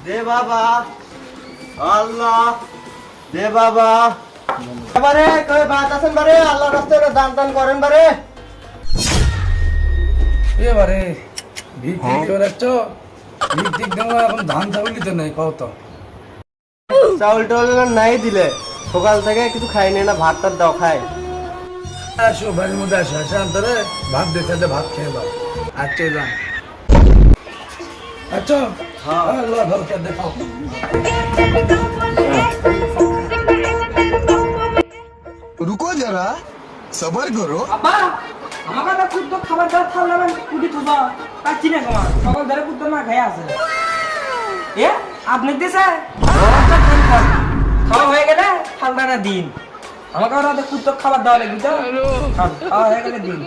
দে বাবা আল্লাহ দে বাবা এবারে কই বাত আছেন বারে আল্লাহর রাস্তায় দান দান করেন বারে এবারে ভিত্তিক করে রাখছো ভিত্তিক দেওয়া এখন ধান চাউল দিতে নেই কত চাউল টাউল নাই দিলে সকাল থেকে কিছু খাইনি না ভাত টাত দাও খাই আসো বাড়ির মধ্যে আসো আসে আন্তরে ভাত দিতে ভাত খেয়ে দাও আচ্ছা যান আচ্ছা হ্যাঁ। আল্লাহ ভালো করে দেখাও रुको जरा सबर करो আব্বা আমাকে তো কুদ্দ খাবার দাও থালা না কুদি থুবা কাচ্চি না কমা সকল ধরে কুদ্দ না খাই আছে এ আপনি দিছে আচ্ছা খান খান খাওয়া হয়ে গেলে থালদানা দিন আমাকে ওরা তো কুদ্দ খাবার দেওয়া লাগবে তো খান খাওয়া হয়ে গেলে দিন